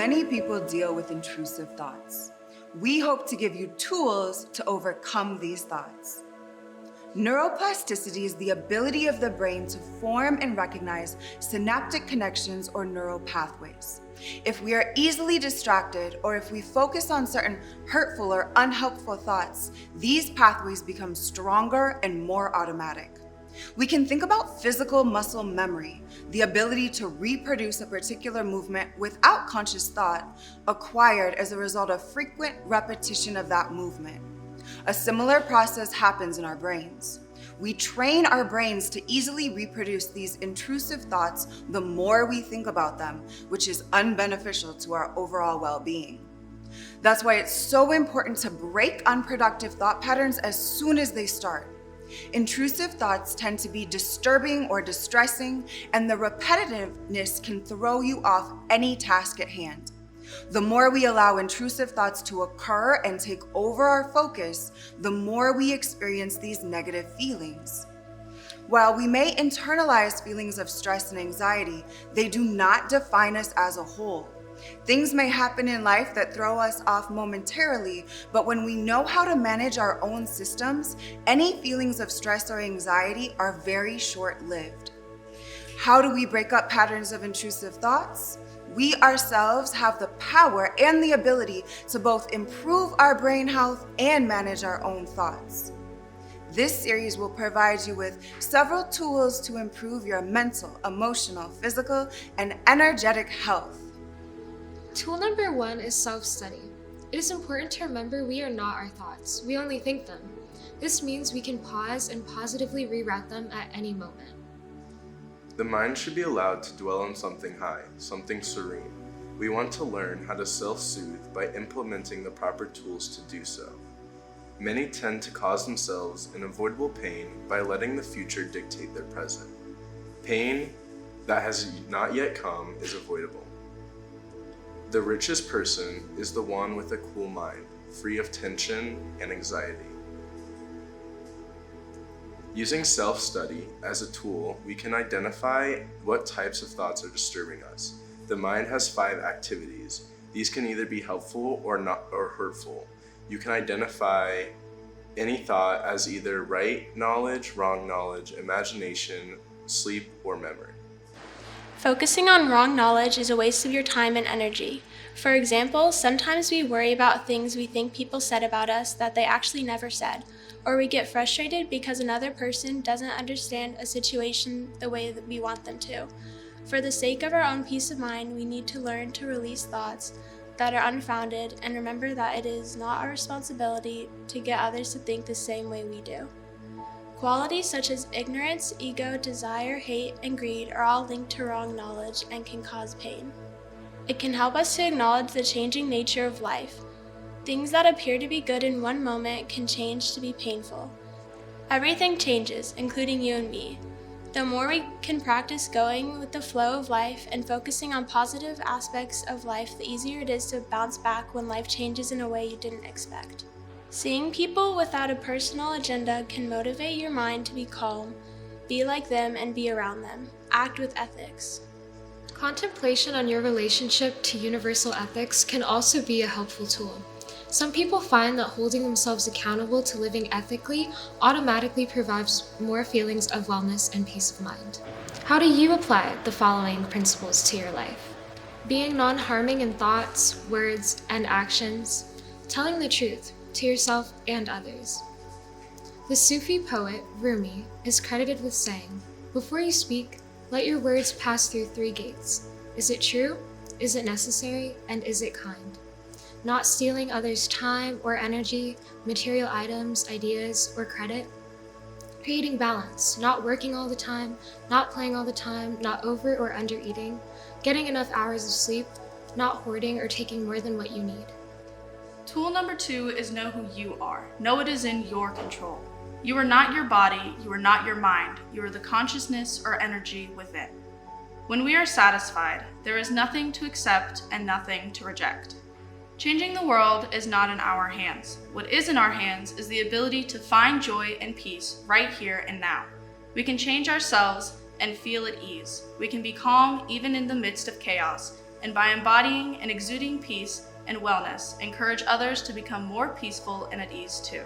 Many people deal with intrusive thoughts. We hope to give you tools to overcome these thoughts. Neuroplasticity is the ability of the brain to form and recognize synaptic connections or neural pathways. If we are easily distracted or if we focus on certain hurtful or unhelpful thoughts, these pathways become stronger and more automatic. We can think about physical muscle memory, the ability to reproduce a particular movement without conscious thought, acquired as a result of frequent repetition of that movement. A similar process happens in our brains. We train our brains to easily reproduce these intrusive thoughts the more we think about them, which is unbeneficial to our overall well-being. That's why it's so important to break unproductive thought patterns as soon as they start. Intrusive thoughts tend to be disturbing or distressing, and the repetitiveness can throw you off any task at hand. The more we allow intrusive thoughts to occur and take over our focus, the more we experience these negative feelings. While we may internalize feelings of stress and anxiety, they do not define us as a whole. Things may happen in life that throw us off momentarily, but when we know how to manage our own systems, any feelings of stress or anxiety are very short-lived. How do we break up patterns of intrusive thoughts? We ourselves have the power and the ability to both improve our brain health and manage our own thoughts. This series will provide you with several tools to improve your mental, emotional, physical, and energetic health. Tool number 1 is self-study. It is important to remember we are not our thoughts, we only think them. This means we can pause and positively reroute them at any moment. The mind should be allowed to dwell on something high, something serene. We want to learn how to self-soothe by implementing the proper tools to do so. Many tend to cause themselves unavoidable pain by letting the future dictate their present. Pain that has not yet come is avoidable. The richest person is the one with a cool mind, free of tension and anxiety. Using self-study as a tool, we can identify what types of thoughts are disturbing us. The mind has 5 activities. These can either be helpful or hurtful. You can identify any thought as either right knowledge, wrong knowledge, imagination, sleep, or memory. Focusing on wrong knowledge is a waste of your time and energy. For example, sometimes we worry about things we think people said about us that they actually never said, or we get frustrated because another person doesn't understand a situation the way that we want them to. For the sake of our own peace of mind, we need to learn to release thoughts that are unfounded and remember that it is not our responsibility to get others to think the same way we do. Qualities such as ignorance, ego, desire, hate, and greed are all linked to wrong knowledge and can cause pain. It can help us to acknowledge the changing nature of life. Things that appear to be good in one moment can change to be painful. Everything changes, including you and me. The more we can practice going with the flow of life and focusing on positive aspects of life, the easier it is to bounce back when life changes in a way you didn't expect. Seeing people without a personal agenda can motivate your mind to be calm, be like them, and be around them. Act with ethics. Contemplation on your relationship to universal ethics can also be a helpful tool. Some people find that holding themselves accountable to living ethically automatically provides more feelings of wellness and peace of mind. How do you apply the following principles to your life? Being non-harming in thoughts, words, and actions. Telling the truth to yourself and others. The Sufi poet Rumi is credited with saying, "Before you speak, let your words pass through 3 gates. Is it true? Is it necessary? And is it kind?" Not stealing others' time or energy, material items, ideas, or credit. Creating balance, not working all the time, not playing all the time, not over or under eating, getting enough hours of sleep, not hoarding or taking more than what you need. Tool number 2 is know who you are. Know it is in your control. You are not your body, you are not your mind, you are the consciousness or energy within. When we are satisfied, there is nothing to accept and nothing to reject. Changing the world is not in our hands. What is in our hands is the ability to find joy and peace right here and now. We can change ourselves and feel at ease. We can be calm even in the midst of chaos, and by embodying and exuding peace and wellness, encourage others to become more peaceful and at ease too.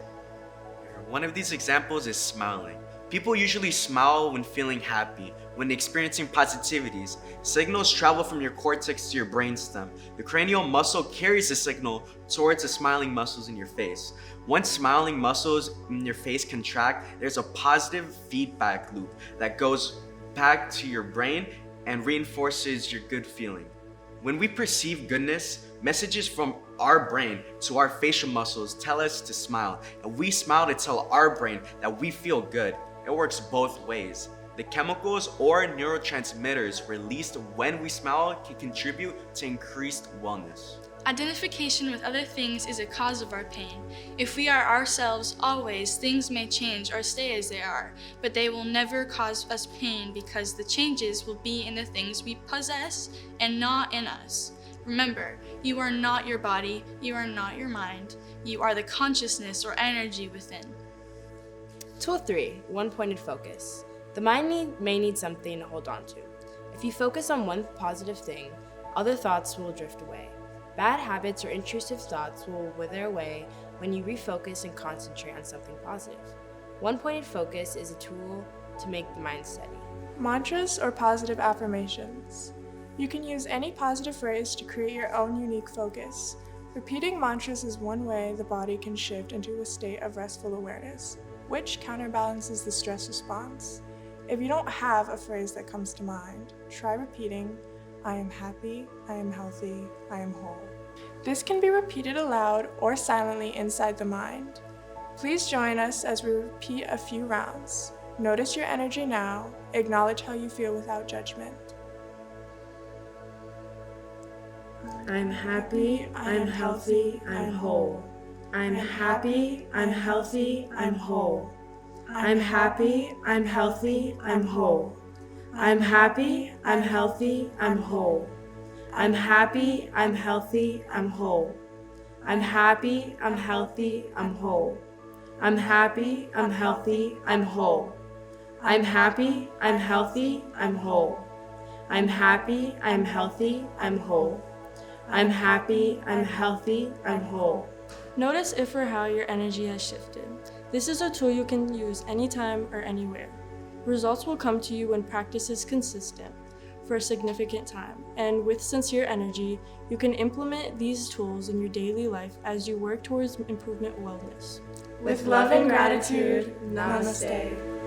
One of these examples is smiling. People usually smile when feeling happy, when experiencing positivities. Signals travel from your cortex to your brainstem. The cranial muscle carries the signal towards the smiling muscles in your face. Once smiling muscles in your face contract, there's a positive feedback loop that goes back to your brain and reinforces your good feeling. When we perceive goodness, messages from our brain to our facial muscles tell us to smile, and we smile to tell our brain that we feel good. It works both ways. The chemicals or neurotransmitters released when we smile can contribute to increased wellness. Identification with other things is a cause of our pain. If we are ourselves always, things may change or stay as they are, but they will never cause us pain because the changes will be in the things we possess and not in us. Remember, you are not your body, you are not your mind, you are the consciousness or energy within. Tool 3, one-pointed focus. The mind may need something to hold on to. If you focus on one positive thing, other thoughts will drift away. Bad habits or intrusive thoughts will wither away when you refocus and concentrate on something positive. One-pointed focus is a tool to make the mind steady. Mantras or positive affirmations. You can use any positive phrase to create your own unique focus. Repeating mantras is one way the body can shift into a state of restful awareness, which counterbalances the stress response. If you don't have a phrase that comes to mind, try repeating, I am happy, I am healthy, I am whole. This can be repeated aloud or silently inside the mind. Please join us as we repeat a few rounds. Notice your energy now, acknowledge how you feel without judgment. I'm happy, I'm healthy, I'm whole. I'm happy, I'm healthy, I'm whole. I'm happy, I'm healthy, I'm whole. I'm happy, I'm healthy, I'm whole. I'm happy, I'm healthy, I'm whole. I'm happy, I'm healthy, I'm whole. I'm happy, I'm healthy, I'm whole. I'm happy, I'm healthy, I'm whole. I'm happy, I'm healthy, I'm whole. I'm happy, I'm healthy, I'm whole. Notice if or how your energy has shifted. This is a tool you can use anytime or anywhere. Results will come to you when practice is consistent for a significant time, and with sincere energy, you can implement these tools in your daily life as you work towards improvement wellness. With love and gratitude, namaste.